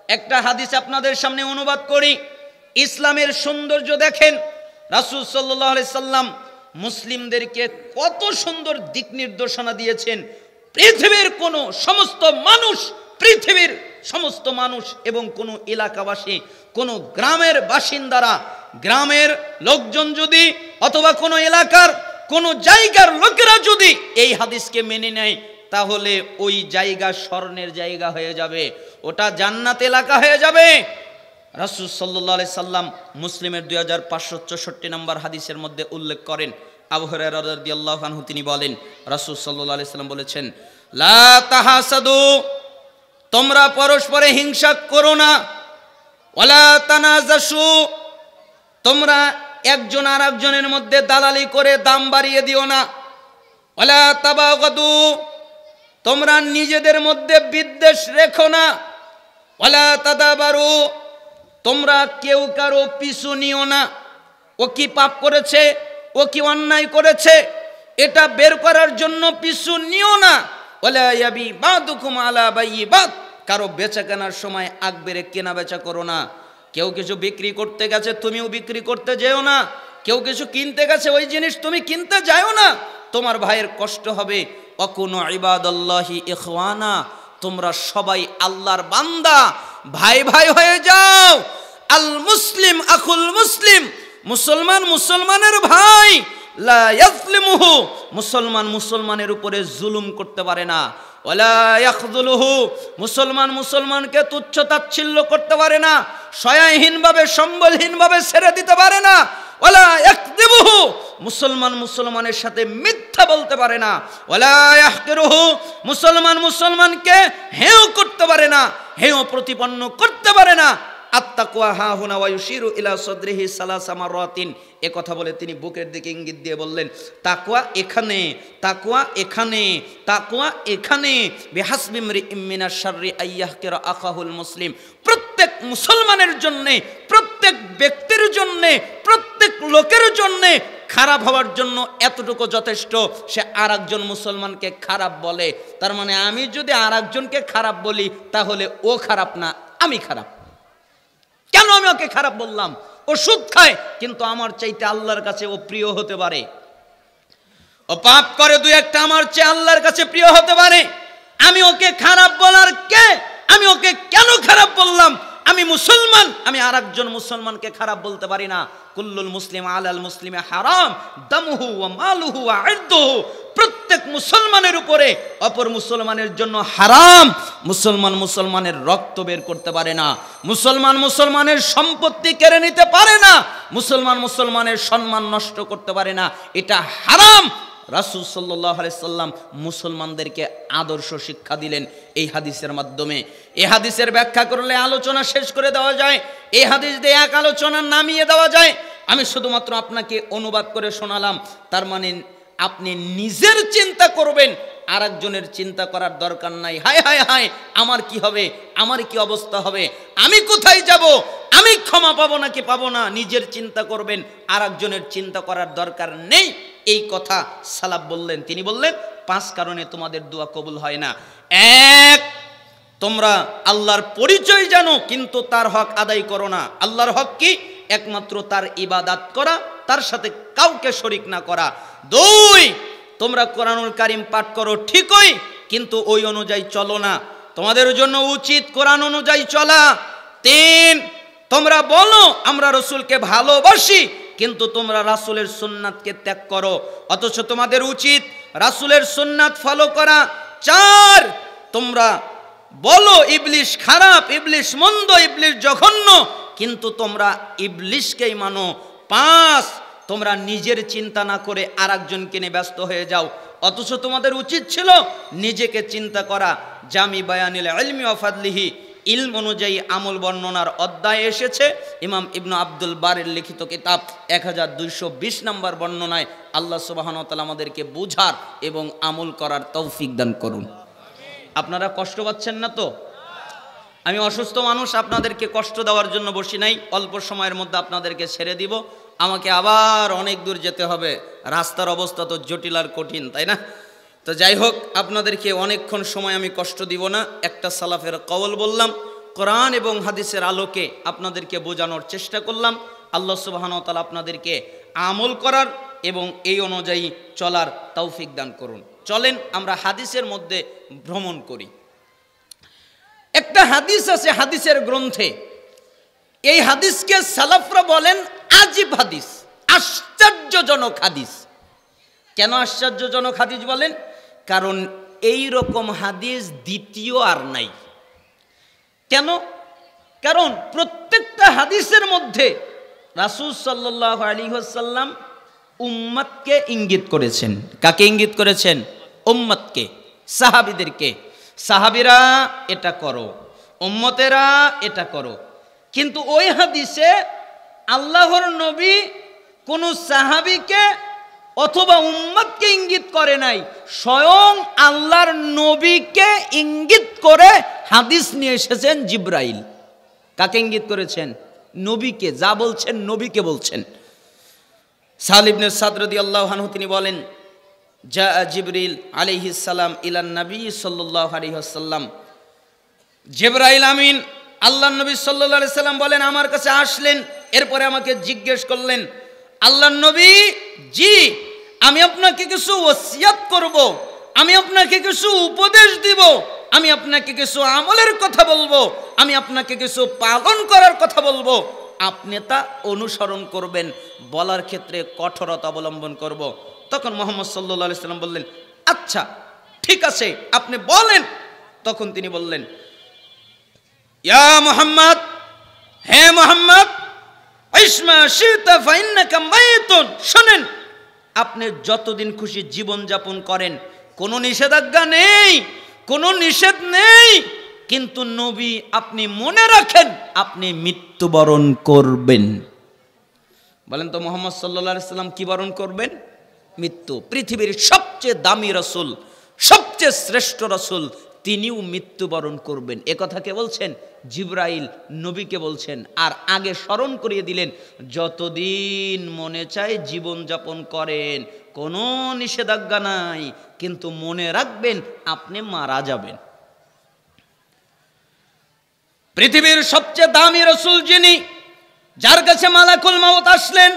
একটা হাদিস আপনাদের সামনে অনুবাদ করি। ইসলামের সৌন্দর্য দেখেন, রাসূল সাল্লাল্লাহু আলাইহি সাল্লাম মুসলিমদেরকে কত সুন্দর দিক নির্দেশনা দিয়েছেন। পৃথিবীর সমস্ত মানুষ এবং কোনো এলাকাবাসী, কোনো গ্রামের বাসিন্দারা, গ্রামের লোকজন যদি অথবা কোনো এলাকার কোনো জায়গার লোকেরা যদি এই হাদিসকে মেনে নেয়, তাহলে ওই জায়গা স্বর্ণের জায়গা হয়ে যাবে, ওটা জান্নাত এলাকা হয়ে যাবে। রাসূল সাল্লাল্লাহু আলাইহি সাল্লাম মুসলিমের 2564 নম্বর হাদিসের মধ্যে উল্লেখ করেন, আবু হুরায়রা রাদিয়াল্লাহু আনহু তিনি বলেন, রাসূল সাল্লাল্লাহু আলাইহি সাল্লাম বলেছেন, লা তাহাসাদু, তোমরা পরস্পরে হিংসা করো না, ওয়ালা তানাজাসু, তোমরা একজন আরেকজনের মধ্যে দালালি করে দাম বাড়িয়ে দিও না, ওয়ালা তাবাগাদু, তোমরা নিজেদের মধ্যে বিদ্বেষ রেখো না, ওয়ালা তাদাবারু, তোমরা কেউ কারো পিছু নিও না। ও কি পাপ করেছে, ও কি অন্যায় করেছে, এটা বের করার জন্য পিছু নিও না। ওয়ালা ইয়াবি বাদুকুম আলা বাইবাদ, কারো বেচা কেনার সময় আগ বেড়ে কেনা বেচা করো না। কেউ কিছু বিক্রি করতে গেছে, তুমিও বিক্রি করতে যেও না। কেউ কিছু কিনতে গেছে, ওই জিনিস তুমি কিনতে যাও না, তোমার ভাইয়ের কষ্ট হবে। অকুনু ইবাদাল্লাহি ইখওয়ানা, তোমরা সবাই আল্লাহর বান্দা, ভাই ভাই হয়ে যাও। আল মুসলিম আখুল মুসলিম, মুসলমান মুসলমানের ভাই। লা ইয়াজলিমুহু, মুসলমান মুসলমানের উপরে জুলুম করতে পারে না। ওয়ালা ইয়াখযুলুহু, মুসলমান মুসলমানকে তুচ্ছ তাচ্ছিল্য করতে পারে না, সহায়হীনভাবে সম্বলহীনভাবে ছেড়ে দিতে পারে না। ওয়ালা ইয়াকযিবুহু, মুসলমান মুসলমানের সাথে মিথ্যা বলতে পারে না। ওয়ালা ইয়াহকিরুহু, মুসলমান মুসলমানকে হেয় করতে পারে না, হেয় প্রতিপন্ন করতে পারে না। আত্তাকওয়া হাহুনা ওয়া ইউশিরু ইলা সাদরিহি সালাসা মারাতিন, এ কথা বলে তিনি বুকের দিকে ইঙ্গিত দিয়ে বললেন, তাকওয়া এখানে, তাকওয়া এখানে, তাকওয়া এখানে। বিহাসবি ইমরিইম মিনাশ শাররি আইয়াহকিরা আখাহুল মুসলিম, প্রত্যেক মুসলমানের জন্য, প্রত্যেক ব্যক্তির জন্য, প্রত্যেক লোকের জন্য খারাপ হওয়ার জন্য এতটুকু যথেষ্ট, সে আরেকজন মুসলমানকে খারাপ বলে। তার মানে আমি যদি আরেকজনকে খারাপ বলি, তাহলে ও খারাপ না, আমি খারাপ। কেন আমি ওকে খারাপ বললাম? ও সুদ খায়, কিন্তু আমার চাইতে আল্লাহর কাছে ও প্রিয় হতে পারে। ও পাপ করে দুই একটা, আমার চেয়ে আল্লাহর কাছে প্রিয় হতে পারে। আমি ওকে খারাপ বলার কে? আমি ওকে কেন খারাপ বললাম? আমি মুসলমান, আমি আরেকজন মুসলমানকে খারাপ বলতে পারি না। কুল্লুল মুসলিম আলাল মুসলিমে হারাম দামুহু ওয়া মালুহু ওয়া ইরদুহু, প্রত্যেক মুসলমানের উপরে অপর মুসলমানের জন্য হারাম। মুসলমান মুসলমানের রক্ত বের করতে পারে না, মুসলমান মুসলমানের সম্পত্তি কেড়ে নিতে পারে না, মুসলমান মুসলমানের সম্মান নষ্ট করতে পারে না, এটা হারাম। রাসূল সাল্লাল্লাহু আলাইহি সাল্লাম মুসলমানদেরকে আদর্শ শিক্ষা দিলেন এই হাদিসের মাধ্যমে। এই হাদিসের ব্যাখ্যা করলে আলোচনা শেষ করে দেওয়া যায়, এই হাদিস দিয়ে এক আলোচনা নামিয়ে দেওয়া যায়। আমি শুধুমাত্র আপনাকে অনুবাদ করে শোনালাম। তার মানে আপনি নিজের চিন্তা করবেন, আরেকজনের চিন্তা করার দরকার নাই। হায় হায় হায়, আমার কি হবে, আমার কি অবস্থা হবে, আমি কোথায় যাব, আমি ক্ষমা পাবো নাকি পাবো না, নিজের চিন্তা করবেন, আরেকজনের চিন্তা করার দরকার নেই। এই কথা সালাফ বললেন। তিনি বললেন 5 কারণে তোমাদের দোয়া কবুল হয় না। 1, তোমরা আল্লাহর পরিচয় জানো কিন্তু তার হক আদায় করো না। আল্লাহর হক কি? একমাত্র তার ইবাদত করা, তার সাথে কাউকে শরীক না করা। 2, তোমরা কোরআনুল কারীম পাঠ করো ঠিকই, কিন্তু ওই অনুযায়ী চলো না। তোমাদের জন্য উচিত কোরআন অনুযায়ী চলা। 3, তোমরা বলো আমরা রাসূলকে ভালোবাসি, কিন্তু তোমরা রাসূলের সুন্নাতকে ত্যাগ করো, অথচ তোমাদের উচিত রাসূলের সুন্নাত ফলো করা। 4, তোমরা বলো ইবলিশ খারাপ, ইবলিশ মন্দ, ইবলিশ জঘন্য, কিন্তু তোমরা ইবলিশকেই মানো। 5, তোমরা নিজের চিন্তা না করে আরেকজনকে নিয়ে ব্যস্ত হয়ে যাও, অথচ তোমাদের উচিত ছিল নিজেকে চিন্তা করা। জামি বায়ানিল ইলমি ওয়া ফাদলিহি, ইলম অনুযায়ী আমল বর্ণনার অধ্যায় এসেছে ইমাম ইবনু আব্দুল বারের লিখিত কিতাব 1220 নম্বর বর্ণনায়। আল্লাহ সুবহানাহু ওয়া তাআলা আমাদেরকে বুঝার এবং আমল করার তৌফিক দান করুন। আপনারা কষ্ট পাচ্ছেন না তো? আমি অসুস্থ মানুষ, আপনাদেরকে কষ্ট দেওয়ার জন্য বসি নাই। অল্প সময়ের মধ্যে আপনাদেরকে ছেড়ে দিব, আমাকে আবার অনেক দূর যেতে হবে। রাস্তার অবস্থা তো জটিল আর কঠিন, তাই না? তো যাই হোক, আপনাদেরকে অনেকক্ষণ সময় আমি কষ্ট দিব না। একটা সালাফের কওল বললাম, কোরআন এবং হাদিসের আলোকে আপনাদেরকে বোঝানোর চেষ্টা করলাম। আল্লাহ সুবহানাহু ওয়া তাআলা আপনাদেরকে আমল করার এবং এই অনুযায়ী চলার তৌফিক দান করুন। চলেন আমরা হাদিসের মধ্যে ভ্রমণ করি। একটা হাদিস আছে হাদিসের গ্রন্থে, এই হাদিসকে সালাফরা বলেন আজীব হাদিস, আশ্চর্যজনক হাদিস। কেন আশ্চর্যজনক হাদিস বলেন? কারণ এই রকম হাদিস দ্বিতীয় আর নাই। কেন? কারণ প্রত্যেকটা হাদিসের মধ্যে রাসূল সাল্লাল্লাহু আলাইহি ওয়াসাল্লাম উম্মতকে ইঙ্গিত করেছেন। কাকে ইঙ্গিত করেছেন? উম্মতকে, সাহাবীদেরকে। সাহাবীরা এটা করো, উম্মতেরা এটা করো। কিন্তু ওই হাদিসে আল্লাহর নবী কোন সাহাবীকে অথবা উম্মতকে ইঙ্গিত করে নাই, স্বয়ং আল্লাহর নবীকে ইঙ্গিত করে হাদিস নিয়ে এসেছেন জিবরাইল। কাকে ইঙ্গিত করেছেন? নবীকে। যা বলছেন নবীকে বলছেন। সাহল ইবনে সাদ রাদিয়াল্লাহু আনহু তিনি বলেন, জা জিবরিল আলাইহিস সালাম ইলান নবী সাল্লাল্লাহু আলাইহি ওয়াসাল্লাম। জিবরাইল আমিন আল্লাহর নবী সাল্লাল্লাহু আলাইহি সাল্লাম বলেন আমার কাছে আসলেন, এরপরে আমাকে জিজ্ঞেস করলেন, আল্লাহর নবী, জি আমি আপনাকে কিছু ওসিয়ত করব, আমি আপনাকে কিছু উপদেশ দিব, আমি আপনাকে কিছু আমলের কথা বলবো, আমি আপনাকে কিছু পালন করার কথা বলবো, আপনি তা অনুসরণ করবেন, বলার ক্ষেত্রে কঠোরতা অবলম্বন করব। তখন মুহাম্মদ সাল্লাল্লাহু আলাইহি সাল্লাম বললেন, আচ্ছা ঠিক আছে আপনি বলেন। তখন তিনি বললেন, ইয়া মুহাম্মদ, হে মুহাম্মদ, ইসমা শিতা ফাইন্নাকা মাইতুন, শুনেন আপনি যতদিন খুশি জীবন যাপন করেন, কোনো নিষেধাজ্ঞা নেই, কোনো নিষেধ নেই, কিন্তু নবী আপনি মনে রাখেন আপনি মৃত্যুবরণ করবেন। বলেন তো মুহাম্মদ সাল্লাল্লাহু আলাইহি সাল্লাম কি বরণ করবেন? মৃত্যু। পৃথিবীর সবচেয়ে দামি রাসূল, সবচেয়ে শ্রেষ্ঠ রাসূল, তিনিও মৃত্যুবরণ করবেন। এ কথা কে বলছেন? জিবরাইল নবীকে বলছেন। আর আগে স্মরণ করিয়ে দিলেন, যতদিন মনে চায় জীবন যাপন করেন, কোনো নিষেধাজ্ঞা নাই, কিন্তু মনে রাখবেন আপনি মারা যাবেন। পৃথিবীর সবচেয়ে দামি রাসূল যিনি, যার কাছে মালাকুল মাউত আসলেন,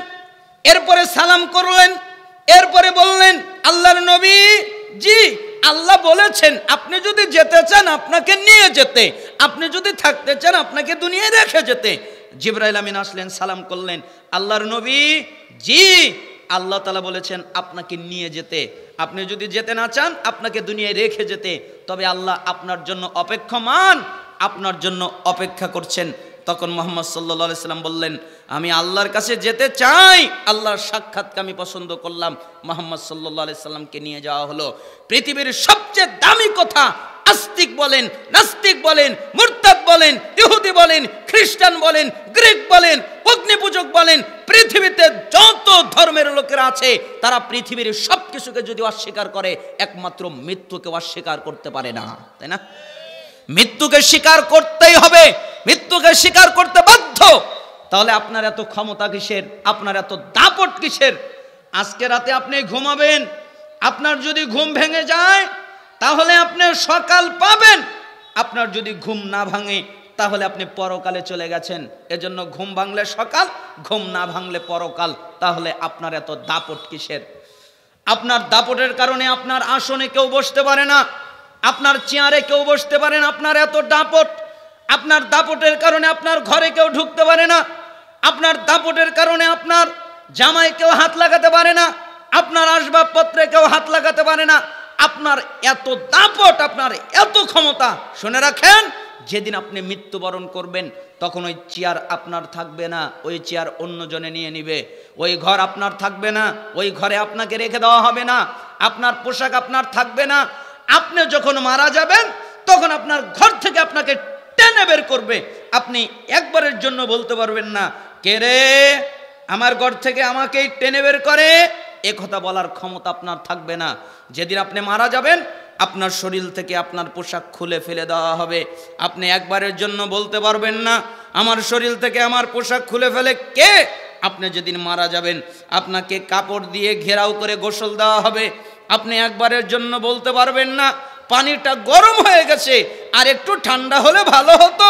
এরপরে সালাম করলেন, এরপরে বললেন, আল্লাহর নবী, জি আল্লাহ বলেছেন আপনি যদি যেতে চান আপনাকে নিয়ে যেতে, আপনি যদি থাকতে চান আপনাকে দুনিয়ায় রেখে যেতে। জিবরাইল আমিন আসলেন, সালাম করলেন, আল্লাহর নবী, জি আল্লাহ তাআলা বলেছেন আপনাকে নিয়ে যেতে, আপনি যদি যেতে না চান আপনাকে দুনিয়ায় রেখে যেতে, তবে আল্লাহ আপনার জন্য অপেক্ষমান, আপনার জন্য অপেক্ষা করছেন। তখন মুহাম্মদ সাল্লাল্লাহু আলাইহি সাল্লাম বললেন, আমি আল্লাহর কাছে যেতে চাই, আল্লাহর সাক্ষাৎকে আমি পছন্দ করলাম। মুহাম্মদ সাল্লাল্লাহু আলাইহি সাল্লামকে নিয়ে যাওয়া হলো। পৃথিবীর সবচেয়ে দামি কথা, আস্তিক বলেন, নাস্তিক বলেন, মুরতাদ বলেন, ইহুদি বলেন, খ্রিস্টান বলেন, গ্রিক বলেন, অগ্নিপূজক বলেন, পৃথিবীতে যত ধর্মের লোকেরা আছে তারা পৃথিবীর সব কিছুকে যদি অস্বীকার করে, একমাত্র মৃত্যুকে অস্বীকার করতে পারে না, তাই না? মৃত্যুকে স্বীকার করতেই হবে, মৃত্যুকে স্বীকার করতে বাধ্য। তাহলে আপনার এত ক্ষমতা কিসের? আপনার এত দাপট কিসের? আজকে রাতে আপনি ঘুমাবেন, আপনার যদি ঘুম ভেঙে যায় তাহলে আপনি সকাল পাবেন, আপনার যদি ঘুম না ভাঙে তাহলে আপনি পরকালে চলে গেছেন। এজন্য ঘুম ভাঙলে সকাল, ঘুম না ভাঙলে পরকাল। তাহলে আপনার এত দাপট কিসের? আপনার দাপটের কারণে আপনার আসনে কেউ বসতে পারে না, আপনার চেয়ারে কেউ বসতে পারে না, আপনার এত দাপট। আপনার দাপটের কারণে আপনার ঘরে কেউ ঢুকতে পারে না, আপনার দাপটের কারণে আপনার জামায় কেউ হাত লাগাতে পারে না, আপনার আসবাবপত্রে কেউ হাত লাগাতে পারে না। আপনার এত দাপট, আপনার এত ক্ষমতা। শুনে রাখেন, যেদিন আপনি মৃত্যুবরণ করবেন তখন ওই চেয়ার আপনার থাকবে না, ওই চেয়ার অন্যজনে নিয়ে নিবে। ওই ঘর আপনার থাকবে না, ওই ঘরে আপনাকে রেখে দেওয়া হবে না। আপনার পোশাক আপনার থাকবে না। আপনি যখন মারা যাবেন তখন আপনার ঘর থেকে আপনাকে টেনে বের করবে। আপনি একবারের জন্য বলতে পারবেন না, কে রে আমার ঘর থেকে আমাকেই টেনে বের করে, এ কথা বলার ক্ষমতা আপনার থাকবে না। যেদিন আপনি মারা যাবেন আপনার শরীর থেকে আপনার পোশাক খুলে ফেলে দেওয়া হবে। আপনি একবারের জন্য বলতে পারবেন না, আমার শরীর থেকে আমার পোশাক খুলে ফেলে কে। আপনি যেদিন মারা যাবেন আপনাকে কাপড় দিয়ে ঘেরাও করে গোসল দেওয়া হবে। আপনি একবারের জন্য বলতে পারবেন না, পানিটা গরম হয়ে গেছে, আর একটু ঠান্ডা হলে ভালো হতো,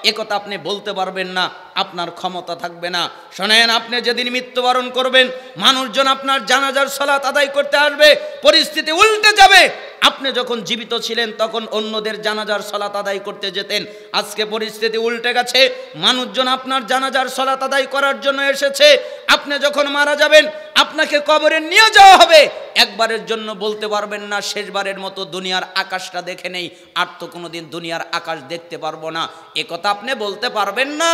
একথা আপনি বলতে পারবেন না, আপনার ক্ষমতা থাকবে না। শোনেন, আপনি যেদিন মৃত্যুবরণ করবেন, মানুষজন আপনার জানাজার সালাত আদায় করতে আসবে, পরিস্থিতি উল্টে যাবে। আপনি যখন জীবিত ছিলেন তখন অন্যদের জানাজার সালাত আদায় করতে যেতেন, আজকে পরিস্থিতি উল্টে গেছে, মানুষজন আপনার জানাজার সালাত আদায় করার জন্য এসেছে। আপনি যখন মারা যাবেন, আপনাকে কবরে নিয়ে যাওয়া হবে, একবারের জন্য বলতে পারবেন না শেষবারের মতো দুনিয়ার আকাশটা দেখে নেই, আর তো কোনোদিন দুনিয়ার আকাশ দেখতে পারবো না, একথা আপনি বলতে পারবেন না।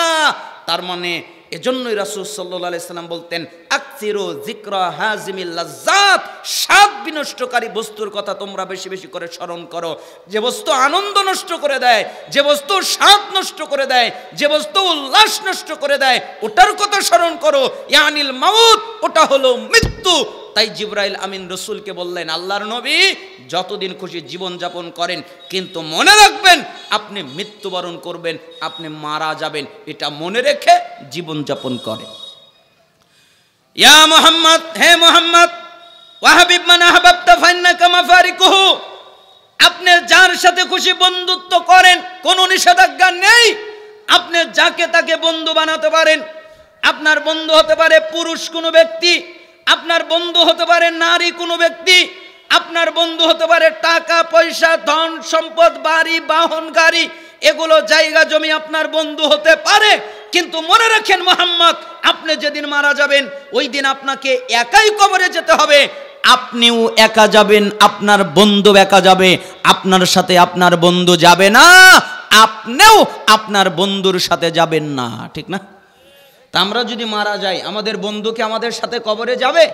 তার মানে এজন্যই রাসূল সাল্লাল্লাহু আলাইহি সাল্লাম বলতেন, আকসিরু যিকরা হাজিমিল লাজ্জাত, স্বাদ বিনষ্টকারী বস্তুর কথা তোমরা বেশি বেশি করে স্মরণ করো। যে বস্তু আনন্দ নষ্ট করে দেয়, যে বস্তু স্বাদ নষ্ট করে দেয়, যে বস্তু উল্লাস নষ্ট করে দেয়, ওটার কথা স্মরণ করো। ইয়ানিল মাউত, ওটা হলো মৃত্যু। তাই জিবরাইল আমিন রসুলকে বললেন, আল্লাহর নবী যতদিন খুশি জীবন যাপন করেন, কিন্তু মনে রাখবেন আপনি মৃত্যুবরণ করবেন, আপনি মারা যাবেন, এটা মনে রেখে জীবন যাপন করেন। ইয়া মুহাম্মদ, হে মুহাম্মদ, ওয়াহাবিব মান আহবাবতা ফাইন্নাকা মাফারিকুহু, আপনি যার সাথে খুশি বন্ধুত্ব করেন, কোনো নিষেধাজ্ঞা নেই, আপনি যাকে তাকে বন্ধু বানাতে পারেন। আপনার বন্ধু হতে পারে পুরুষ কোনো ব্যক্তি, আপনার বন্ধু হতে পারে নারী কোনো ব্যক্তি, আপনার বন্ধু হতে পারে টাকা পয়সা, ধন সম্পদ, বাড়ি, বাহন, গাড়ি, এগুলো জায়গা জমি আপনার বন্ধু হতে পারে। কিন্তু মনে রাখেন মুহাম্মদ, আপনি যেদিন মারা যাবেন ওই দিন আপনাকে একাই কবরে যেতে হবে। আপনিও একা যাবেন, আপনার বন্ধু একা যাবে, আপনার সাথে আপনার বন্ধু যাবে না, আপনিও আপনার বন্ধুর সাথে যাবেন না, ঠিক না? তা আমরা যদি মারা যাই, আমাদের বন্ধুকে আমাদের সাথে কবরে যাবে?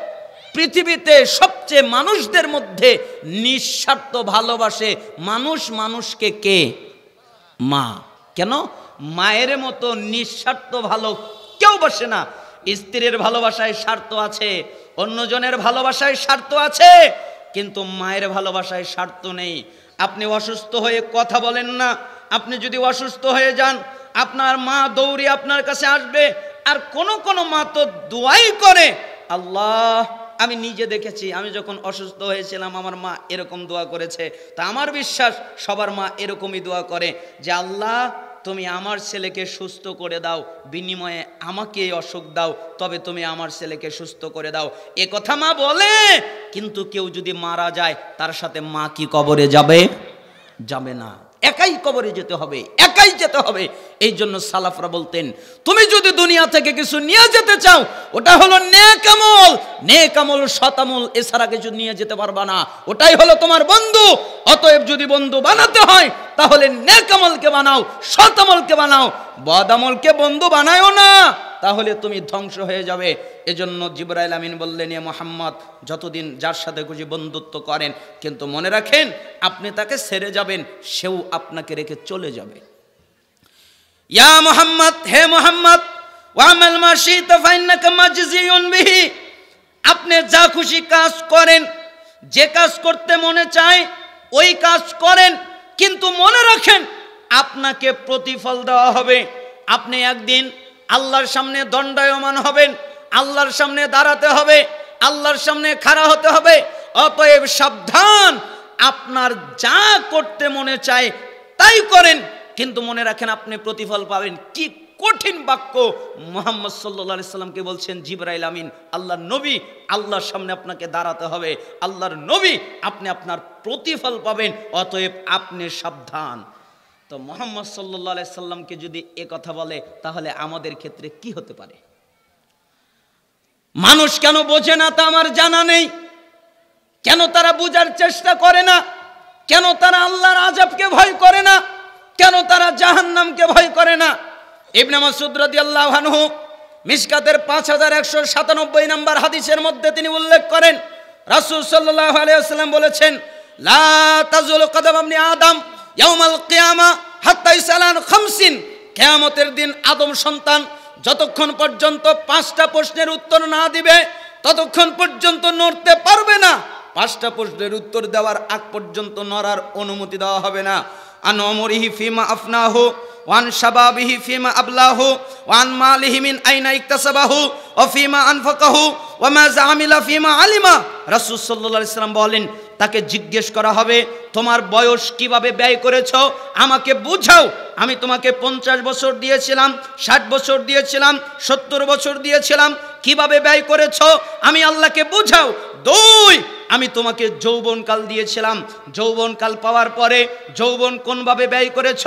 পৃথিবীতে সবচেয়ে মানুষদের মধ্যে নিঃস্বার্থ ভালোবাসে মানুষ মানুষকে কে? মা। কেন? মায়ের মতো নিঃস্বার্থ ভালো কেউ বাসে না। স্ত্রীর ভালোবাসায় স্বার্থ আছে, অন্যজনের ভালোবাসায় স্বার্থ আছে, কিন্তু মায়ের ভালোবাসায় স্বার্থ নেই। আপনি অসুস্থ হয়ে কথা বলেন না, আপনি যদি অসুস্থ হয়ে যান, আপনার মা দৌড়ে আপনার কাছে আসবে। আর কোন মা তো দোয়াই করে, আল্লাহ, আমি নিজে দেখেছি, আমি যখন অসুস্থ হয়েছিলাম আমার মা এরকম দোয়া করেছে। তা আমার বিশ্বাস সবার মা এরকমই দোয়া করে যে আল্লাহ, তুমি আমার ছেলেকে সুস্থ করে দাও, বিনিময়ে আমাকে এই অসুখ দাও, তবে তুমি আমার ছেলেকে সুস্থ করে দাও, এ কথা মা বলে। কিন্তু কেউ যদি মারা যায়, তার সাথে মা কি কবরে যাবে? যাবে না, একাই কবরে যেতে হবে, একাই যেতে হবে। এই জন্য সালাফরা বলতেন, তুমি যদি দুনিয়া থেকে কিছু নিয়ে যেতে চাও, ওটা হলো নেক আমল, নেক আমল, সৎ আমল, এছাড়া কিছু নিয়ে যেতে পারবা না, ওটাই হলো তোমার বন্ধু। অতএব যদি বন্ধু বানাতে হয়, তাহলে নেক আমলকে বানাও, সৎ আমলকে বানাও, বদ আমলকে বন্ধু বানায়ও না, তাহলে তুমি ধ্বংস হয়ে যাবে। এজন্য জিবরাইল আমিন বললেন, এ মুহাম্মদ, যতদিন যার সাথে খুশি বন্ধুত্ব করেন, কিন্তু মনে রাখেন আপনি তাকে ছেড়ে যাবেন, সেও আপনাকে রেখে চলে যাবে। ইয়া মুহাম্মদ, হে মুহাম্মদ, ওয়ামাল মা শিতা ফাইন্নাকা মাজজিউন বিহি, আপনি যা খুশি কাজ করেন, যে কাজ করতে মনে চায় ওই কাজ করেন, কিন্তু মনে রাখেন আপনাকে প্রতিফল দেওয়া হবে। আপনি একদিন আল্লাহর সামনে দণ্ডায়মান হবেন, আল্লাহর সামনে দাঁড়াতে হবে, আল্লাহর সামনে খাড়া হতে হবে। অতএব সাবধান, আপনার যা করতে মনে চায় তাই করেন, কিন্তু মনে রাখেন আপনি প্রতিফল পাবেন। কি কঠিন বাক্য মুহাম্মদ সাল্লাল্লাহু আলাইহি সাল্লামকে বলছেন জিবরাইল আমিন, আল্লাহর নবী, আল্লাহর সামনে আপনাকে দাঁড়াতে হবে, আল্লাহর নবী, আপনি আপনার প্রতিফল পাবেন, অতএব আপনি সাবধান। তো মুহাম্মদ সাল্লাল্লাহু আলাইহি সাল্লামকে যদি এ কথা বলে, তাহলে আমাদের ক্ষেত্রে কি হতে পারে? মানুষ কেন বোঝে না তা আমার জানা নেই। কেন তারা বুঝার চেষ্টা করে না? কেন তারা আল্লাহর আযাবকে ভয় করে না? কেন তারা জাহান্নামকে ভয় করে না? ইবনে মাসউদ রাদিয়াল্লাহু আনহু মিশকাতের 5197 নম্বর হাদিসের মধ্যে তিনি উল্লেখ করেন, রাসূল সাল্লাল্লাহু আলাইহি ওয়াসাল্লাম বলেছেন, লা তাজুলু কদম ইবনে আদম ইয়াউমাল কিয়ামা হাত্তা ইসালান খামসিন, কিয়ামতের দিন আদম সন্তান যতক্ষণ পর্যন্ত 5টা প্রশ্নের উত্তর না দিবে, ততক্ষণ পর্যন্ত নড়তে পারবে না। 5টা প্রশ্নের উত্তর দেওয়ার আগ পর্যন্ত নড়ার অনুমতি দেওয়া হবে না। আন উমরিহি ফিমা আফনাহু ওয়ান শাবাবিহি ফিমা আবলাহু ওয়ান মালিহি মিন আইনা ইকতাসাবাহু ওয়া ফিমা আনফাকাহু ওয়া মা জামিলা ফিমা আলিমা। রাসূল সাল্লাল্লাহু আলাইহি সাল্লাম বলেন, তাকে জিজ্ঞেস করা হবে তোমার বয়স কিভাবে ব্যয় করেছ আমাকে বুঝাও। আমি তোমাকে 50 বছর দিয়েছিলাম, 60 বছর দিয়েছিলাম, 70 বছর দিয়েছিলাম, কিভাবে ব্যয় করেছ আমি আল্লাহকে বুঝাও। 2, আমি তোমাকে যৌবনকাল দিয়েছিলাম, যৌবনকাল পাওয়ার পরে যৌবন কোনভাবে ব্যয় করেছ,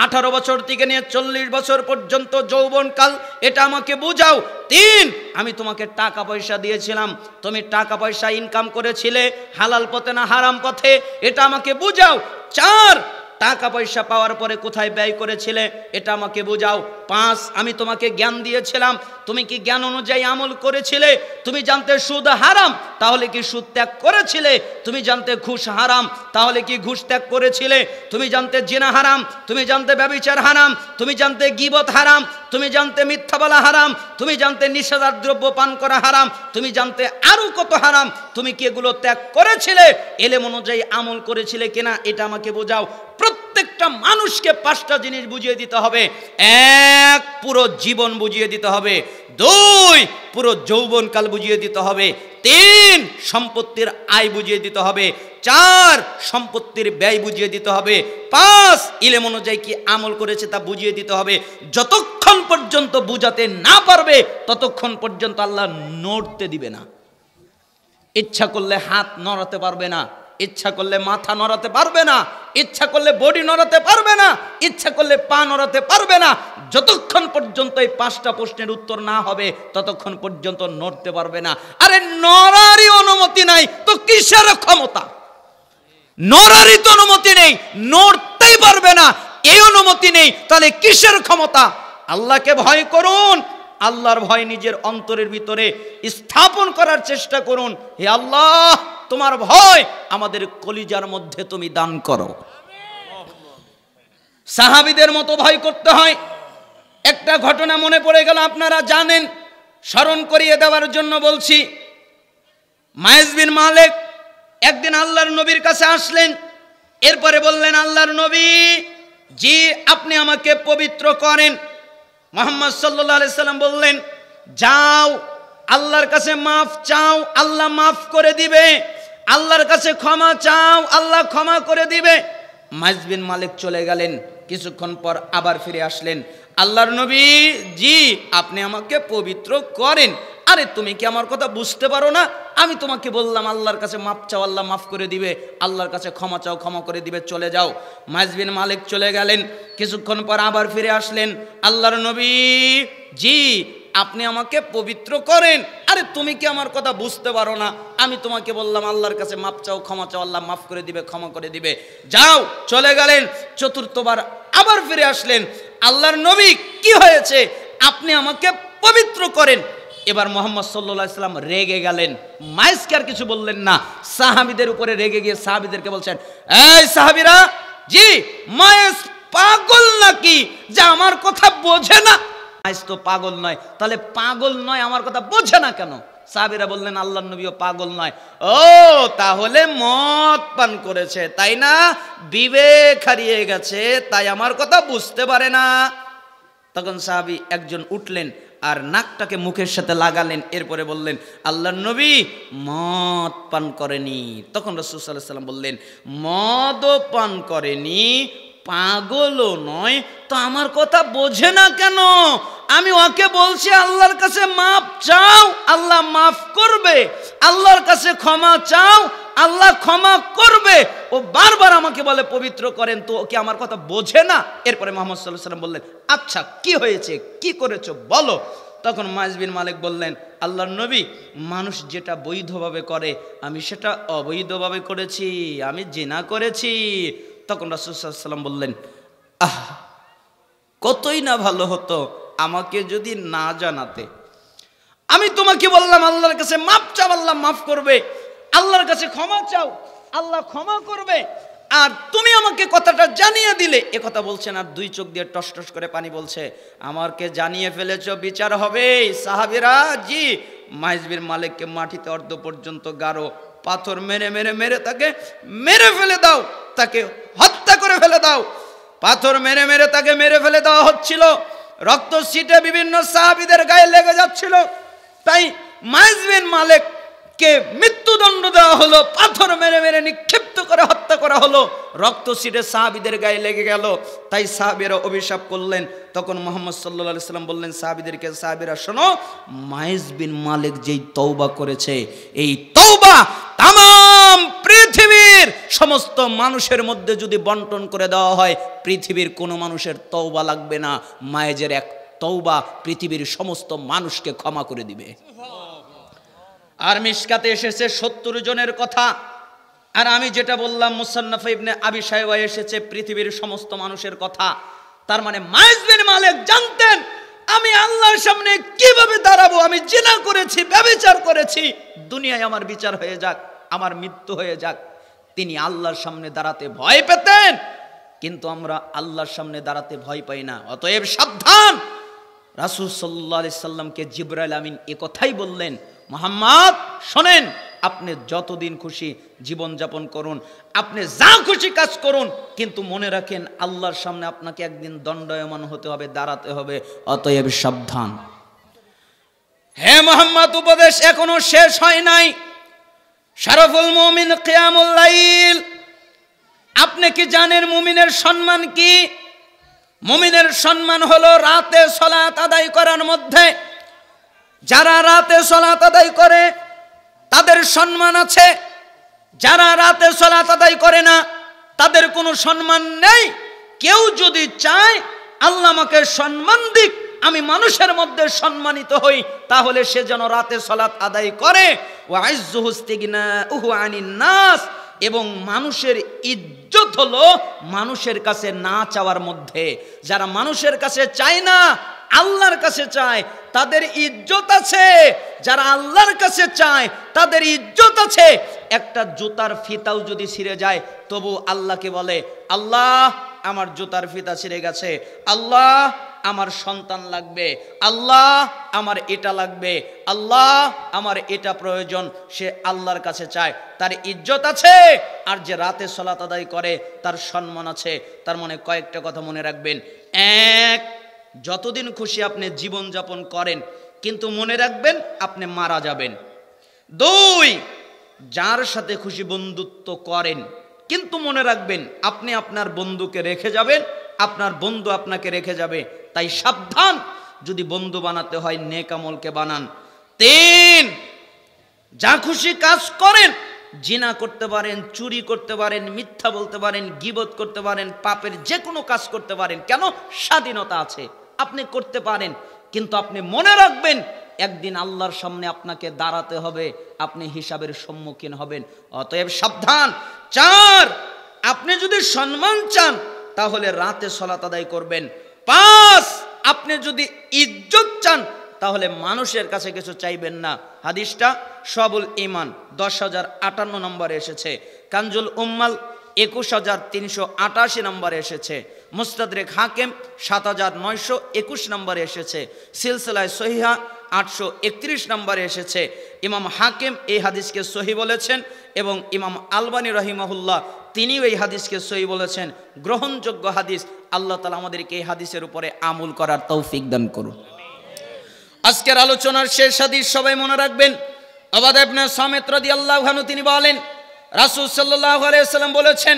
18 বছর থেকে নিয়ে 40 বছর পর্যন্ত যৌবনকাল, এটা আমাকে বুঝাও। 3, আমি তোমাকে টাকা পয়সা দিয়েছিলাম, তুমি টাকা পয়সা ইনকাম করেছিলে হালাল পথে না হারাম পথে, এটা আমাকে বুঝাও। 4, টাকা পয়সা পাওয়ার পরে কোথায় ব্যয় করেছিলে এটা আমাকে বুঝাও। 5, আমি তোমাকে জ্ঞান দিয়েছিলাম, তুমি কি জ্ঞান অনুযায়ী আমল করেছিলে? তুমি জানতে সুদ হারাম, তাহলে কি সুদ ত্যাগ করেছিলে? তুমি জানতে ঘুষ হারাম, তাহলে কি ঘুষ ত্যাগ করেছিলে? তুমি জানতে জিনা হারাম, তুমি জানতে ব্যভিচার হারাম, তুমি জানতে গীবত হারাম, তুমি জানতে মিথ্যা বলা হারাম, তুমি জানতে নিষেধাজ্ঞ দ্রব্য পান করা হারাম, তুমি জানতে আরো কত হারাম, তুমি কি এগুলো ত্যাগ করেছিলে? এলেম অনুযায়ী আমল করেছিলে কিনা এটা আমাকে বোঝাও। প্রত্যেকটা মানুষকে 5টা জিনিস বুঝিয়ে দিতে হবে। 1, পুরো জীবন বুঝিয়ে দিতে হবে। 2, পুরো যৌবনকাল বুঝিয়ে দিতে হবে। 3, সম্পত্তির আয় বুঝিয়ে দিতে হবে। 4, সম্পত্তির ব্যয় বুঝিয়ে দিতে হবে। 5, ইলম অনুযায়ী কি আমল করেছে তা বুঝিয়ে দিতে হবে। যতক্ষণ পর্যন্ত বুঝাতে না পারবে ততক্ষণ পর্যন্ত আল্লাহ নড়তে দিবে না। ইচ্ছা করলে হাত নড়াতে পারবে না, ইচ্ছা করলে মাথা নড়াতে পারবে না, ইচ্ছা করলে বডি নড়াতে পারবে না, ইচ্ছা করলে পা নড়াতে পারবে না। যতক্ষণ পর্যন্ত এই 5টা প্রশ্নের উত্তর না হবে ততক্ষণ পর্যন্ত নড়তে পারবে না। আরে নড়ারই অনুমতি নাই তো কিসের ক্ষমতা? নড়ারই তো অনুমতি নেই, নড়তেই পারবে না, এই অনুমতি নেই, তাহলে কিসের ক্ষমতা? আল্লাহকে ভয় করুন, আল্লাহর ভয় নিজের অন্তরের ভিতরে স্থাপন করার চেষ্টা করুন। হে আল্লাহ, তোমার ভয় আমাদের কলিজার মধ্যে তুমি দান করো। সাহাবীদের মতো ভয় করতে হয়। একটা ঘটনা মনে পড়ে গেল, আপনারা জানেন, স্মরণ করিয়ে দেওয়ার জন্য বলছি। মায়েজ বিন মালিক একদিন আল্লাহর নবীর কাছে আসলেন, এরপরে বললেন, আল্লাহর নবী, জি আপনি আমাকে পবিত্র করেন। মুহাম্মদ সাল্লাল্লাহু আলাইহি সাল্লাম বললেন, যাও আল্লাহর কাছে মাফ চাও, আল্লাহ মাফ করে দিবে। আল্লাহর কাছে ক্ষমা চাও, আল্লাহ ক্ষমা করে দিবে। মায়েজ বিন মালিক চলে গেলেন, কিছুক্ষণ পর আবার ফিরে আসলেন, আল্লাহর নবী, জি আপনি আমাকে পবিত্র করেন। আরে তুমি কি আমার কথা বুঝতে পারো না? আমি তোমাকে বললাম আল্লাহর কাছে মাফ চাও, আল্লাহ মাফ করে দিবে, আল্লাহর কাছে ক্ষমা চাও, ক্ষমা করে দিবে, চলে যাও। মায়েজ বিন মালিক চলে গেলেন, কিছুক্ষণ পর আবার ফিরে আসলেন, আল্লাহর নবী, জি আপনি আমাকে পবিত্র করেন। আরে তুমি কি আমার কথা বুঝতে পারো না? আমি তোমাকে বললাম আল্লাহর কাছে মাফ চাও, ক্ষমা চাও, আল্লাহ মাফ করে দিবে, ক্ষমা করে দিবে, যাও। চলে গেলেন, চতুর্থবার আবার ফিরে আসলেন, আল্লাহর নবী কি হয়েছে? আপনি আমাকে পবিত্র করেন। এবার মুহাম্মদ সাল্লাল্লাহু আলাইহি সাল্লাম রেগে গেলেন, মাইজকে আর কিছু বললেন না, সাহাবীদের উপরে রেগে গিয়ে সাহাবীদেরকে বলছেন, এই সাহাবীরা, জি মাইজ পাগল নাকি যে আমার কথা বোঝে না? মাইজ তো পাগল নয়, তাহলে পাগল নয় আমার কথা বোঝে না কেন? সাহাবীরা বললেন, আল্লাহর নবীও পাগল নয়। ও তাহলে মদ পান করেছে, তাই না? বিবেক হারিয়ে গেছে, তাই আমার কথা বুঝতে পারে না। তখন সাহাবী একজন উঠলেন আর নাকটাকে মুখের সাথে লাগালেন, এরপরে বললেন, আল্লাহর নবী মদ পান করেনি। তখন রাসূল সাল্লাল্লাহু আলাইহি ওয়াসাল্লাম বললেন, মদও পান করেনি, পাগলও নয়, তো আমার কথা বোঝে না কেন? আমি ওকে বলছি আল্লাহর কাছে মাফ চাও, আল্লাহ মাফ করবে, আল্লাহর কাছে ক্ষমা চাও, আল্লাহ ক্ষমা করবে। ও বারবার আমাকে বলে পবিত্র করেন, তো ওকে আমার কথা বোঝে না। এরপরে মুহাম্মদ সাল্লাল্লাহু আলাইহি ওয়াসাল্লাম বললেন, আচ্ছা কি হয়েছে, কি করেছো বলো। তখন মায়েজ বিন মালিক বললেন, আল্লাহর নবী, মানুষ যেটা বৈধভাবে করে আমি সেটা অবৈধভাবে করেছি, আমি জিনা করেছি। তখন রাসূল সাল্লাল্লাহু আলাইহি ওয়াসাল্লাম বললেন, আহ কতই না ভালো হতো আমাকে যদি না জানাতে। আমি তোমাকে বললাম আল্লাহর কাছে মাফ চাও, আল্লাহ মাফ করবে, আল্লাহর কাছে ক্ষমা চাও, আল্লাহ ক্ষমা করবে, আর তুমি আমাকে কথাটা জানিয়ে দিলে। এ কথা বলছেন আর দুই চোখ দিয়ে টস টস করে পানি বলছে, আমাকে জানিয়ে ফেলেছো, বিচার হবে। সাহাবীরা, জি। মাইজ বিন মালিককে মাটিতে অর্ধ পর্যন্ত গাড়ো, পাথর মেরে মেরে মেরে তাকে মেরে ফেলে দাও, তাকে হত্যা করে ফেলে দাও। পাথর মেরে মেরে তাকে মেরে ফেলে দেওয়া হচ্ছিল, রক্ত ছিটে বিভিন্ন সাহাবীদের গায়ে লেগে যাচ্ছিল। তাই মাইজ বিন মালিক কে মৃত্যুদণ্ড দেওয়া হলো, পাথর মেরে মেরে নিক্ষিপ্ত করে হত্যা করা হলো, রক্ত ছিটে সাহাবীদের গায়ে লেগে গেল। তাই সাহাবীরা অভিশাপ করলেন। তখন মুহাম্মদ সাল্লাল্লাহু আলাইহি সাল্লাম বললেন সাহাবীদেরকে, সাহাবীরা শোনো, মাইজ বিন মালিক যেই তওবা করেছে, এই তওবা তাম পৃথিবীর সমস্ত মানুষের মধ্যে যদি বন্টন করে দেওয়া হয়, পৃথিবীর কোনো মানুষের তওবা লাগবে না। মায়েজের এক তওবা পৃথিবীর সমস্ত মানুষকে ক্ষমা করে দিবে। আর মিশকাতে এসেছে 70 জনের কথা, আর আমি যেটা বললাম মুসান্নাফ ইবনে আবি শায়বা এসেছে পৃথিবীর সমস্ত মানুষের কথা। তার মানে মাইজ বিন মালিক জানতেন আমি আল্লাহর সামনে কিভাবে দাঁড়াবো। আমি জিনা করেছি, ব্যভিচার করেছি, দুনিয়ায় আমার বিচার হয়ে যাক, আমার মৃত্যু হয়ে যাক। তিনি আল্লাহর সামনে দাঁড়াতে ভয় পেতেন, কিন্তু আমরা আল্লাহর সামনে দাঁড়াতে ভয় পাই না। অতএব সাবধান। রাসূল সাল্লাল্লাহু আলাইহি সাল্লামকে জিবরাইল আমিন একথাই বললেন, মুহাম্মদ শোনেন, আপনি যতদিন খুশি জীবন যাপন করুন, আপনি যা খুশি কাজ করুন, কিন্তু মনে রাখেন আল্লাহর সামনে আপনাকে একদিন দণ্ডায়মান হতে হবে, দাঁড়াতে হবে। অতএব সাবধান। হে মুহাম্মদ, উপদেশ এখনো শেষ হয় নাই। শারফুল মুমিন কিয়ামুল লাইল। আপনি কি জানেন মুমিনের সম্মান কি? মুমিনের সম্মান হলো রাতে সালাত আদায় করার মধ্যে। যারা রাতে সালাত আদায় করে তাদের সম্মান আছে, যারা রাতে সালাত আদায় করে না তাদের কোনো সম্মান নেই। কেউ যদি চায় আল্লাহ আমাকে সম্মান দিক, আমি মানুষের মধ্যে সম্মানিত হই, তাহলে সে যেন রাতে সালাত আদায় করে। ওয়াইজ্জুহু ইসতিগনাউহু আনিন নাস। এবং মানুষের ইজ্জত হলো মানুষের কাছে না চাওয়ার মধ্যে। যারা মানুষের কাছে চায় না, আল্লাহর কাছে চায়, তাদের ইজ্জত আছে। যারা আল্লাহর কাছে চায় তাদের ইজ্জত আছে। একটা জুতার ফিতাও যদি ছিঁড়ে যায়, তবু আল্লাহকে বলে, আল্লাহ আমার জুতার ফিতা ছিঁড়ে গেছে, আল্লাহ আমার সন্তান লাগবে, আল্লাহ আমার এটা লাগবে, আল্লাহ আমার এটা প্রয়োজন। সে আল্লাহর কাছে চায়, তার ইজ্জত আছে। আর যে রাতে সালাত আদায় করে তার সম্মান আছে। তার মানে কয়েকটা কথা মনে রাখবেন। এক, যতদিন খুশি আপনি জীবন যাপন করেন, কিন্তু মনে রাখবেন আপনি মারা যাবেন। দুই, যার সাথে খুশি বন্ধুত্ব করেন, কিন্তু মনে রাখবেন আপনি আপনার বন্ধুকে রেখে যাবেন, আপনার বন্ধু আপনাকে রেখে যাবে। তাই সাবধান, যদি বন্ধু বানাতে হয় নেক আমলকে বানান। তিন, যা খুশি কাজ করেন, জিনা করতে পারেন, চুরি করতে পারেন, মিথ্যা বলতে পারেন, গীবত করতে পারেন, পাপের যে কোনো কাজ করতে পারেন। কেন? স্বাধীনতা আছে, আপনি করতে পারেন। কিন্তু আপনি মনে রাখবেন একদিন আল্লাহর সামনে আপনাকে দাঁড়াতে হবে, আপনি হিসাবের সম্মুখীন হবেন। অতএব সাবধান। চার, আপনি যদি সম্মান চান তাহলে রাতে সালাত আদায় করবেন। পাঁচ, আপনি যদি ইজ্জত চান তাহলে মানুষের কাছে কিছু চাইবেন না। হাদিসটা শুআবুল ঈমান 10,058 নম্বরে এসেছে, কানজুল উম্মাল 21,388 নম্বরে এসেছে, মুস্তাদরিক হাকিম 7,921 নম্বরে এসেছে, সিলসিলায়ে সহিহা 831 নম্বরে এসেছে। ইমাম হাকিম এই হাদিসকে সহি বলেছেন এবং ইমাম আলবানী রহিমাহুল্লাহ তিনিও এই হাদিসকে সহি বলেছেন, গ্রহণযোগ্য হাদিস। আল্লাহ তাআলা আমাদেরকে এই হাদিসের উপরে আমল করার তৌফিক দান করুন। আজকের আলোচনার শেষ হাদিস সবাই মনে রাখবেন। উবাদা ইবনে সামিত রাদিয়াল্লাহু আনহু তিনি বলেন, রাসূল সাল্লাল্লাহু আলাইহি ওয়াসাল্লাম বলেছেন,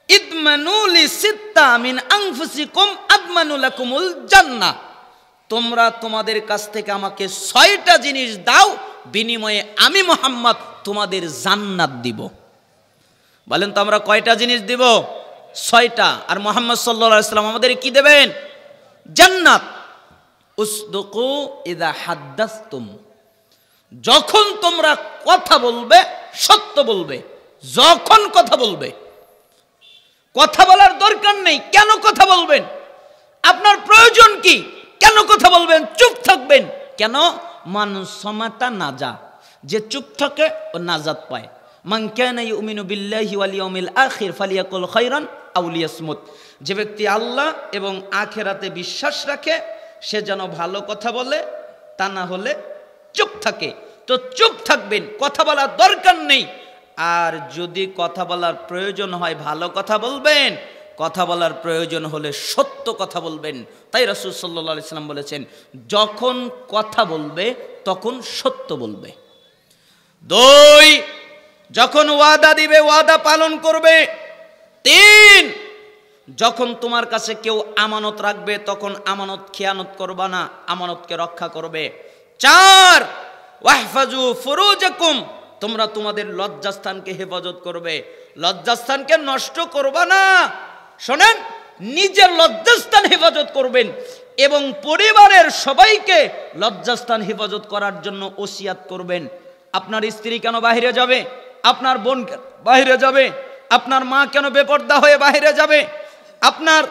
ইদমানু লিসিত্তা মিন আনফুসিকুম আদমানু লাকুমুল জান্নাহ। তোমরা তোমাদের কাছ থেকে আমাকে 6টা জিনিস দাও, বিনিময়ে আমি মুহাম্মদ তোমাদের জান্নাত দিব। বলেন তো আমরা কয়টা জিনিস দিব? 6টা। আর মুহাম্মদ সাল্লাল্লাহু আলাইহি ওয়াসাল্লাম আমাদের কি দেবেন? জান্নাত। উসদুকু ইযা হাদ্দাসতুম। যখন তোমরা কথা বলবে সত্য বলবে। যখন কথা বলবে, কথা বলার দরকার নেই, কেন কথা বলবেন? আপনার প্রয়োজন কি? কেন কথা বলবেন? চুপ থাকবেন কেন? মান সামাতা নাজা, যে চুপ থাকে ও নাজাত পায়। মান কানা ইউমিনু বিল্লাহি ওয়াল ইয়াউমিল আখির ফালিয়াকুল খায়রান আও লিয়াসমুত। যে ব্যক্তি আল্লাহ এবং আখিরাতে বিশ্বাস রাখে সে যেন ভালো কথা বলে, তা না হলে চুপ থাকে। তো চুপ থাকবেন, কথা বলার দরকার নেই। আর যদি কথা বলার প্রয়োজন হয় ভালো কথা বলবেন, কথা বলার প্রয়োজন হলে সত্য কথা বলবেন। তাই রাসূল সাল্লাল্লাহু আলাইহি ওয়াসাল্লাম বলেছেন, যখন কথা বলবে তখন সত্য বলবে। 2 যখন ওয়াদা দিবে ওয়াদা পালন করবে। 3 যখন তোমার কাছে কেউ আমানত রাখবে তখন আমানত খেয়ানত করবা না, আমানতকে রক্ষা করবে। 4 ওয়াহফাজু ফুরুজাকুম, তোমরা তোমাদের লজ্জাস্থানকে হেফাজত করবে, লজ্জাস্থানকে নষ্ট করবা না। শোনেন, নিজের লজ্জাস্থান হেফাজত করবেন এবং পরিবারের সবাইকে লজ্জাস্থান হেফাজত করার জন্য ওসিয়াত করবেন। আপনার স্ত্রী কেন বাইরে যাবে? আপনার বোন বাইরে যাবে? আপনার মা কেন বেপর্দা হয়ে বাইরে যাবে? আপনার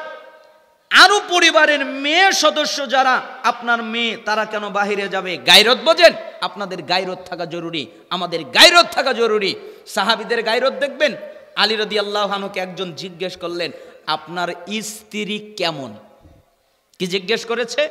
আরো পরিবারের মেয়ে সদস্য যারা আপনার মেয়ে, তারা কেন বাহিরে যাবে? গায়রত বোঝেন? আপনাদের গায়রত থাকা জরুরি, আমাদের গায়রত থাকা জরুরি। সাহাবীদের গায়রত দেখবেন। আলী রাদিয়াল্লাহু আনহুকে একজন জিজ্ঞেস করলেন, আপনার স্ত্রী কেমন? কি জিজ্ঞেস করেছে?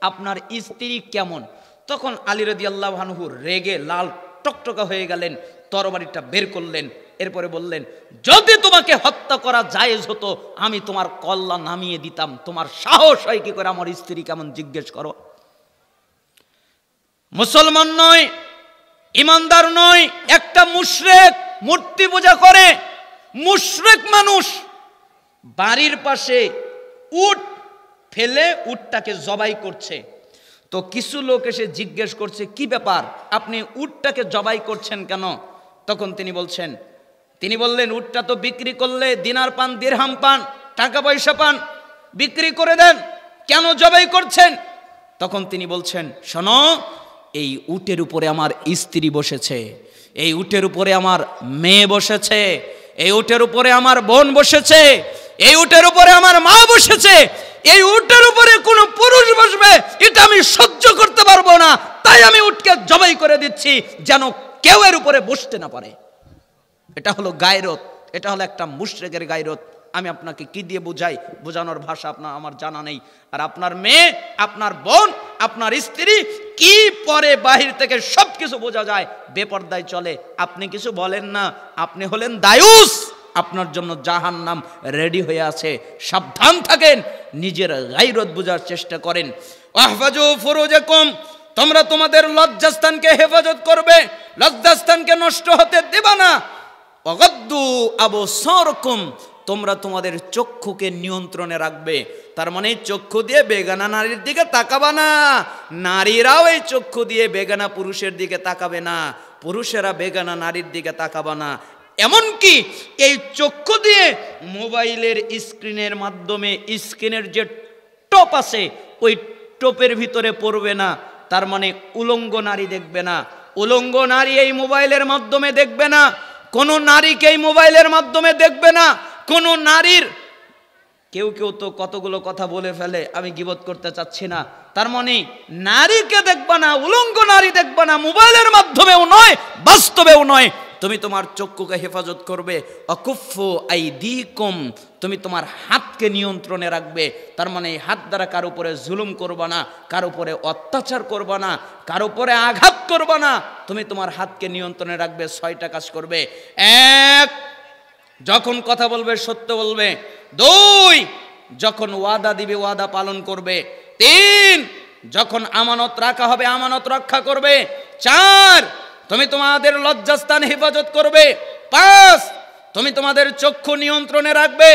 আপনার স্ত্রী কেমন? তখন আলী রাদিয়াল্লাহু আনহু রেগে লাল টকটকা হয়ে গেলেন, তরবারিটা বের করলেন, এরপরে বললেন, যদি তোমাকে হত্যা করা জায়েজ হতো আমি তোমার কল্লা নামিয়ে দিতাম, তোমার সাহস হয় কি করে আমার স্ত্রী কেমন জিজ্ঞেস করো? মুসলমান নয়, ইমানদার নয়, একটা মুশরিক, মূর্তি পূজা করে মুশরিক মানুষ বাড়ির পাশে উট ফেলে উটটাকে জবাই করছে। তো কিছু লোক এসে জিজ্ঞেস করছে, কি ব্যাপার, আপনি উটটাকে জবাই করছেন কেন? তখন তিনি বললেন, উটটা তো বিক্রি করলে দিনার পান, দিরহাম পান, টাকা পয়সা পান, বিক্রি করে দেন, কেন জবাই করছেন? তখন তিনি বলছেন, শোনো, এই উটের উপরে আমার স্ত্রী বসেছে, এই উটের উপরে আমার মেয়ে বসেছে, এই উটের উপরে আমার বোন বসেছে, এই উটের উপরে আমার মা বসেছে, এই উটের উপরে কোনো পুরুষ বসবে এটা আমি সহ্য করতে পারবো না, তাই আমি উটকে জবাই করে দিচ্ছি যেন কেউ এর উপরে বসতে না পারে। এটা হলো গায়রত, এটা হলো একটা মুশরিকের গায়রত। আমি আপনাকে কি দিয়ে বোঝাই, বোঝানোর ভাষা আমার জানা নেই। আর আপনার মেয়ে, আপনার বোন, আপনার স্ত্রী কি পরে বাহির থেকে সব কিছু বোঝা যায়, বেপরদায় চলে, আপনি কিছু বলেন না, আপনি হলেন দায়ুস, আপনার জন্য জাহান্নাম রেডি হয়ে আছে। সাবধান থাকেন, নিজের গায়রত বোঝার চেষ্টা করেন। ওয়াহফাজু ফুরুজাকুম, তোমরা তোমাদের লজ্জাস্থানকে হেফাজত করবে, লজ্জাস্থানকে নষ্ট হতে দেবা না। ওয়াগাদ্দু আবসারকুম, তোমরা তোমাদের চক্ষুকে নিয়ন্ত্রণে রাখবে। তার মানে চক্ষু দিয়ে বেগানা নারীর দিকে তাকাবা না, নারীরাও এই চক্ষু দিয়ে বেগানা পুরুষের দিকে তাকাবে না, পুরুষেরা বেগানা নারীর দিকে তাকাবা না। এমনকি এই চক্ষু দিয়ে মোবাইলের স্ক্রিনের মাধ্যমে স্ক্রিনের যে টপ আছে ওই টপের ভিতরে পড়বে না। তার মানে উলঙ্গ নারী দেখবে না, উলঙ্গ নারী এই মোবাইলের মাধ্যমে দেখবে না, কোনো নারীকে এই মোবাইলের মাধ্যমে দেখবে না। কোনো নারীর, কেউ তো কতগুলো কথা বলে ফেলে, আমি গীবত করতে চাচ্ছি না। তার মানে নারীকে দেখবা না, উলঙ্গ নারী দেখবা না, মোবাইলের মাধ্যমেও নয়, বাস্তবেও নয়। তুমি তোমার চক্ষুকে হেফাজত করবে। অকুফু আইদিকুম, তুমি তোমার হাতকে নিয়ন্ত্রণে রাখবে। তার মানে এই হাত দ্বারা কারো উপরে জুলুম করবা না, কারো উপরে অত্যাচার করবা না, কারো উপরে আঘাত করবা না। তুমি তোমার হাতকে নিয়ন্ত্রণে রাখবে। 6টা কাজ করবে। 1 যখন কথা বলবে সত্য বলবে। 2 যখন ওয়াদা দিবে ওয়াদা পালন করবে। 3 যখন আমানত রাখা হবে আমানত রক্ষা করবে। 4 তুমি তোমাদের লজ্জাস্থান হেফাজত করবে। 5 তুমি তোমাদের চক্ষু নিয়ন্ত্রণে রাখবে।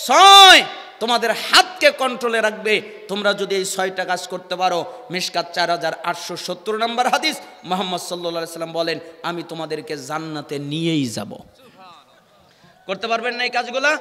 6 তোমাদের হাতকে কন্ট্রোলে রাখবে। তোমরা যদি এই 6টা কাজ করতে পারো, মিশকাত 4870 নম্বর হাদিস, মুহাম্মদ সাল্লাল্লাহু আলাইহি সাল্লাম বলেন, আমি তোমাদেরকে জান্নাতে নিয়েই যাব। করতে পারবেন না এই কাজগুলা?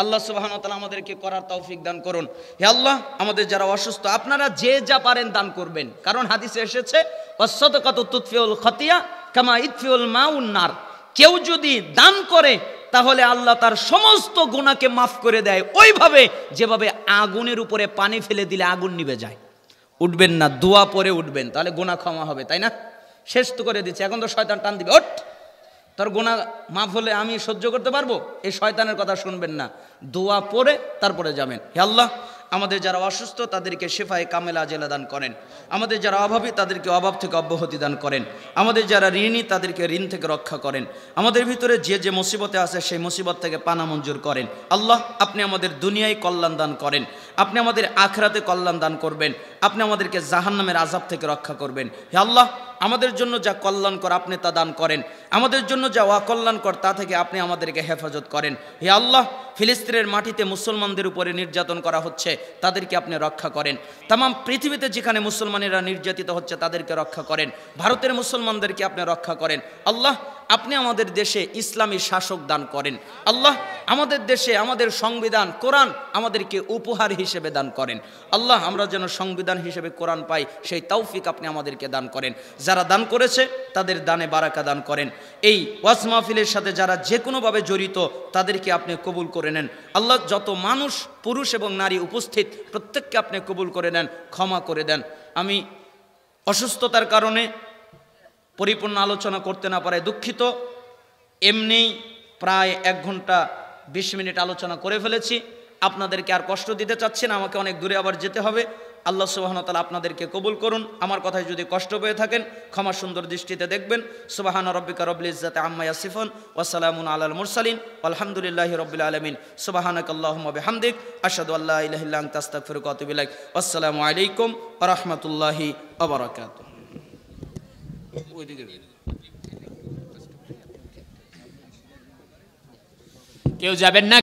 আল্লাহ সুবহানাহু ওয়া তাআলা আমাদেরকে করার তৌফিক দান করুন। হে আল্লাহ, আমাদের যারা অসুস্থ, আপনারা যে যা পারেন দান করবেন, কারণ হাদিসে এসেছে ওয়াসসাদাকাতু তুতফিউল খাতিয়া কামা ইতফিউল মাউন নার। কেউ যদি দান করে তাহলে আল্লাহ তার সমস্ত গুনাহকে মাফ করে দেয়, ওইভাবে যেভাবে আগুনের উপরে পানি ফেলে দিলে আগুন নিভে যায়। উঠবেন না, দোয়া পরে উঠবেন, তাহলে গুনাহ ক্ষমা হবে, তাই না? শেষ তো করে দিচ্ছে, এখন তো শয়তান টান দিবে, ওঠ, তোর গুনাহ মাফ হলে আমি সহ্য করতে পারবো। এই শয়তানের কথা শুনবেন না, দোয়া পড়ে তারপরে যাবেন। হে আল্লাহ, আমাদের যারা অসুস্থ তাদেরকে শিফায়ে কামেলা আজেলা দান করেন। আমাদের যারা অভাবী তাদেরকে অভাব থেকে অব্যাহতি দান করেন। আমাদের যারা ঋণী তাদেরকে ঋণ থেকে রক্ষা করেন। আমাদের ভিতরে যে যে মুসিবতে আছে সেই মুসিবত থেকে পানা মঞ্জুর করেন। আল্লাহ, আপনি আমাদের দুনিয়ায় কল্যাণ দান করেন, আপনি আমাদের আখিরাতে কল্যাণ দান করবেন, আপনি আমাদেরকে জাহান্নামের আযাব থেকে রক্ষা করবেন। হে আল্লাহ, আমাদের জন্য যা কল্যাণকর আপনি তা দান করেন, আমাদের জন্য যা অকল্যাণকর তা থেকে আপনি আমাদেরকে হেফাজত করেন। হে আল্লাহ, ফিলিস্তিনের মাটিতে মুসলমানদের উপরে নির্যাতন করা হচ্ছে, তাদেরকে আপনি রক্ষা করেন। তাম পৃথিবীতে যেখানে মুসলমানেরা নির্যাতিত হচ্ছে তাদেরকে রক্ষা করেন। ভারতের মুসলমানদেরকে আপনি রক্ষা করেন। আল্লাহ, আপনি আমাদের দেশে ইসলামী শাসক দান করেন। আল্লাহ, আমাদের দেশে আমাদের সংবিধান কোরআন আমাদেরকে উপহার হিসেবে দান করেন। আল্লাহ, আমরা যেন সংবিধান হিসেবে কোরআন পাই, সেই তৌফিক আপনি আমাদেরকে দান করেন। যারা দান করেছে তাদের দানে বারাকা দান করেন। এই ওয়াজ মাহফিলের সাথে যারা যে কোনোভাবে জড়িত তাদেরকে আপনি কবুল করে নেন। আল্লাহ, যত মানুষ পুরুষ এবং নারী উপস্থিত প্রত্যেককে আপনি কবুল করে নেন, ক্ষমা করে দেন। আমি অসুস্থতার কারণে পরিপূর্ণ আলোচনা করতে না পারে দুঃখিত। এমনি প্রায় 1 ঘন্টা 20 মিনিট আলোচনা করে ফেলেছি। আপনাদেরকে আর কষ্ট দিতে চাচ্ছি না, আমাকে অনেক দূরে আবার যেতে হবে। আল্লাহ সুবহানাহু ওয়া তাআলা আপনাদেরকে কবুল করুন। আমার কথায় যদি কষ্ট পেয়ে থাকেন ক্ষমা সুন্দর দৃষ্টিতে দেখবেন। সুবহানা রাব্বিকা রাব্বিল ইজ্জাতি আম্মা ইয়াসিফুন ওয়া সালামুন আলাল মুরসালিন ওয়ালহামদুলিল্লাহি রাব্বিল আলামিন। সুবহানাকাল্লাহুম্মা বিহামদিক আশহাদু আল্লা ইলাহা ইল্লা আনতা আস্তাগফিরুকা ওয়া আতুবু ইলাইক। আসসালামু আলাইকুম ওয়া রাহমাতুল্লাহি ওয়া বারাকাতুহু। কেউ যাবেন না।